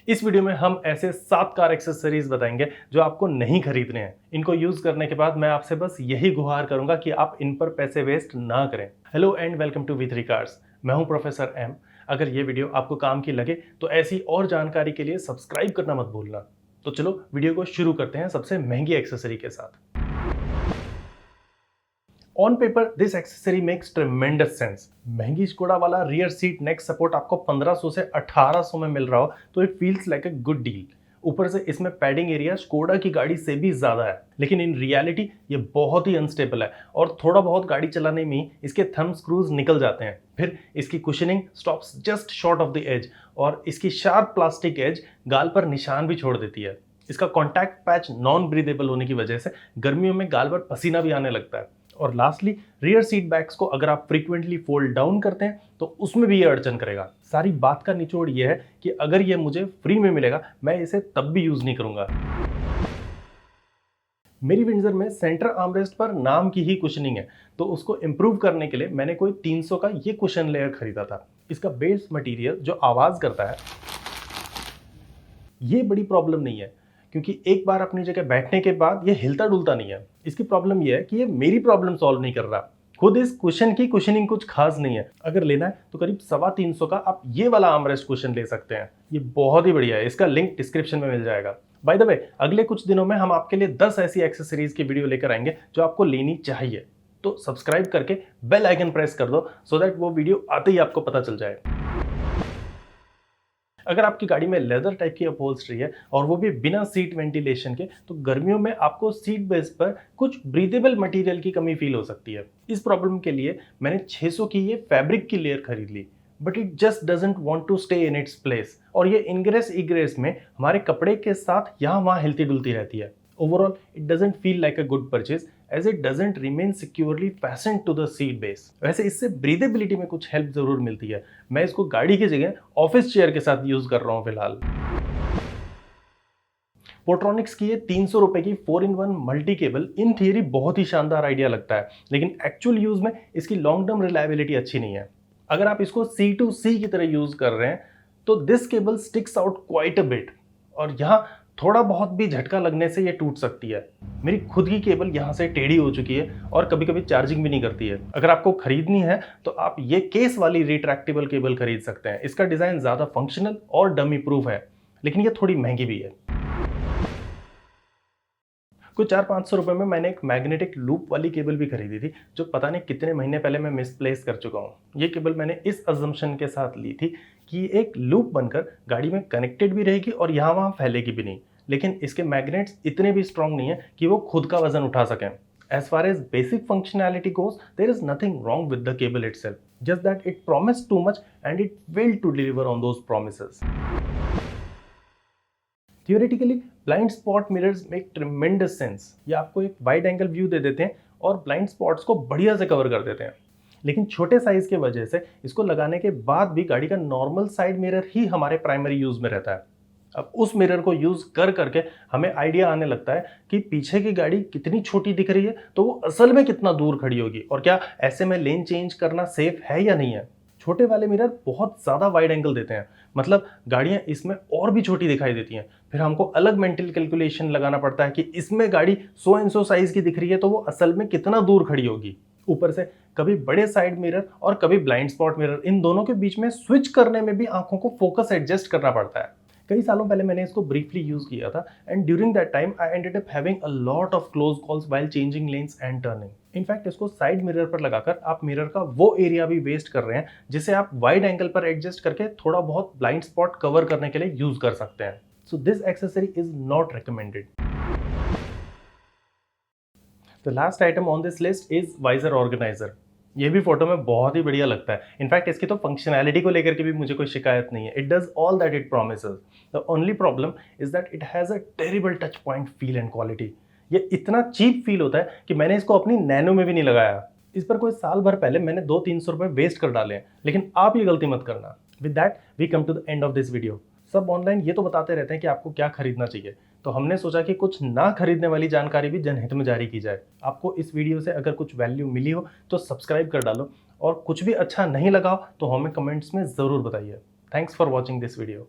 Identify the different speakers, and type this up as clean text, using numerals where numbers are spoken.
Speaker 1: इस वीडियो में हम ऐसे 7 कार एक्सेसरीज बताएंगे जो आपको नहीं खरीदने हैं। इनको यूज करने के बाद मैं आपसे बस यही गुहार करूंगा कि आप इन पर पैसे वेस्ट ना करें। Hello and welcome to V3 cars. मैं हूं प्रोफेसर एम। अगर ये वीडियो आपको काम की लगे तो ऐसी और जानकारी के लिए सब्सक्राइब करना मत भूलना। तो चलो वीडियो को शुरू करते हैं सबसे महंगी एक्सेसरी के साथ। On paper this accessory makes ट्रेमेंडस sense. महंगी स्कोडा वाला रियर सीट नेक सपोर्ट आपको 1500 से 1800 में मिल रहा हो तो it feels like a good deal. ऊपर से इसमें पैडिंग एरिया स्कोडा की गाड़ी से भी ज्यादा है, लेकिन इन रियलिटी ये बहुत ही अनस्टेबल है और थोड़ा बहुत गाड़ी चलाने में इसके थंब स्क्रूज निकल जाते हैं। फिर इसकी cushioning stops just short of the edge और इसकी शार्प प्लास्टिक एज गाल पर निशान भी छोड़ देती है। इसका कॉन्टैक्ट पैच नॉन ब्रीदेबल होने की वजह से गर्मियों में गाल पर पसीना भी आने लगता है। और लास्टली रियर सीट बैग्स को अगर आप फ्रीक्वेंटली फोल्ड डाउन करते हैं तो उसमें भी ये अड़चन करेगा। सारी बात का निचोड़ ये है कि अगर ये मुझे फ्री में मिलेगा मैं इसे तब भी यूज नहीं करूंगा। मेरी विंडसर में सेंटर आर्मरेस्ट पर नाम की ही कुशनिंग है, तो उसको इंप्रूव करने के लिए मैंने कोई 300 का ये कुशन लेयर खरीदा था। इसका बेस मटेरियल जो आवाज करता है ये बड़ी प्रॉब्लम नहीं है, क्योंकि एक बार अपनी जगह बैठने के बाद ये हिलता डुलता नहीं है। इसकी प्रॉब्लम ये है कि ये मेरी प्रॉब्लम सॉल्व नहीं कर रहा। खुद इस कुशन की कुशनिंग कुछ खास नहीं है। अगर लेना है तो करीब 350 का आप ये वाला आर्मरेस्ट कुशन ले सकते हैं। ये बहुत ही बढ़िया है। इसका लिंक डिस्क्रिप्शन में मिल जाएगा। बाय द वे, अगले कुछ दिनों में हम आपके लिए 10 ऐसी एक्सेसरीज की वीडियो लेकर आएंगे जो आपको लेनी चाहिए। तो सब्सक्राइब करके बेल आइकन प्रेस कर दो सो दैट वो वीडियो आते ही आपको पता चल जाए। अगर आपकी गाड़ी में लेदर टाइप की अपहोल्स्ट्री है और वो भी बिना सीट वेंटिलेशन के, तो गर्मियों में आपको सीट बेस पर कुछ ब्रीदेबल मटेरियल की कमी फील हो सकती है। इस प्रॉब्लम के लिए मैंने 600 की ये फैब्रिक की लेयर खरीद ली, but it just doesn't want to stay in its place और ये इनग्रेस इग्रेस में हमारे कपड़े के साथ यहाँ वहाँ हिलती डुलती रहती है। Overall it doesn't feel like a good purchase as it doesn't remain securely fastened to the seat base। वैसे इससे ब्रीदेबिलिटी में कुछ हेल्प जरूर मिलती है। मैं इसको गाड़ी की जगह ऑफिस चेयर के साथ यूज कर रहा हूं फिलहाल। पोर्ट्रॉनिक्स की ये 300 रुपए की 4-in-1 multi cable in theory बहुत ही शानदार आइडिया लगता है, लेकिन एक्चुअल यूज में इसकी लॉन्ग टर्म रिलायबिलिटी अच्छी नहीं है। अगर आप इसको C2C की तरह यूज कर रहे हैं तो this cable sticks out quite a bit और यहाँ थोड़ा बहुत भी झटका लगने से ये टूट सकती है। मेरी खुद की केबल यहाँ से टेढ़ी हो चुकी है और कभी कभी चार्जिंग भी नहीं करती है। अगर आपको खरीदनी है तो आप ये केस वाली रिट्रैक्टेबल केबल खरीद सकते हैं। इसका डिजाइन ज्यादा फंक्शनल और डमी प्रूफ है, लेकिन ये थोड़ी महंगी भी है। कुछ 400-500 रुपए में मैंने एक मैग्नेटिक लूप वाली केबल भी खरीदी थी, जो पता नहीं कितने महीने पहले मैं मिसप्लेस कर चुका हूँ। ये केबल मैंने इस अजम्पशन के साथ ली थी कि एक लूप बनकर गाड़ी में कनेक्टेड भी रहेगी और यहाँ वहाँ फैलेगी भी नहीं, लेकिन इसके मैग्नेट्स इतने भी स्ट्रॉन्ग नहीं है कि वो खुद का वजन उठा सकें। As far as basic functionality goes, there is nothing wrong with the cable itself, just that it promised too much and it failed to deliver on those promises. Theoretically, blind spot mirrors make tremendous sense। ये आपको एक wide angle view दे देते हैं और blind spots को बढ़िया से cover कर देते हैं, लेकिन छोटे साइज के वजह से इसको लगाने के बाद भी गाड़ी का नॉर्मल साइड मिरर ही हमारे प्राइमरी यूज में रहता है। अब उस मिरर को यूज कर करके हमें आइडिया आने लगता है कि पीछे की गाड़ी कितनी छोटी दिख रही है तो वो असल में कितना दूर खड़ी होगी और क्या ऐसे में लेन चेंज करना सेफ है या नहीं है। छोटे वाले मिरर बहुत ज़्यादा वाइड एंगल देते हैं, मतलब गाड़ियाँ इसमें और भी छोटी दिखाई देती हैं। फिर हमको अलग मेंटल कैलकुलेशन लगाना पड़ता है कि इसमें गाड़ी 100 साइज की दिख रही है तो वो असल में कितना दूर खड़ी होगी। ऊपर से कभी बड़े साइड मिरर और कभी ब्लाइंड स्पॉट मिरर, इन दोनों के बीच में स्विच करने में भी आंखों को फोकस एडजस्ट करना पड़ता है। कई सालों पहले मैंने इसको ब्रीफली यूज किया था and during that time I ended up having a lot of close calls while changing lens and turning. In fact इसको साइड मिरर पर लगाकर आप मिरर का वो एरिया भी वेस्ट कर रहे हैं जिसे आप वाइड एंगल पर एडजस्ट करके थोड़ा बहुत ब्लाइंड स्पॉट कवर करने के लिए यूज कर सकते हैं। So this accessory is not recommended. The last item on this list is visor organizer. ये भी फोटो में बहुत ही बढ़िया लगता है। इनफैक्ट इसकी तो फंक्शनैलिटी को लेकर के भी मुझे कोई शिकायत नहीं है। It does all that it promises. The only problem is that it has a terrible touch point feel and quality. ये इतना चीप फील होता है कि मैंने इसको अपनी नैनो में भी नहीं लगाया। इस पर कोई साल भर पहले मैंने 200-300 रुपए वेस्ट कर डाले हैं, लेकिन आप ये गलती मत करना। With that we come to the end of this video. सब ऑनलाइन ये तो बताते रहते हैं कि आपको क्या खरीदना चाहिए, तो हमने सोचा कि कुछ ना खरीदने वाली जानकारी भी जनहित में जारी की जाए। आपको इस वीडियो से अगर कुछ वैल्यू मिली हो तो सब्सक्राइब कर डालो और कुछ भी अच्छा नहीं लगा तो हमें कमेंट्स में ज़रूर बताइए। Thanks for watching this video.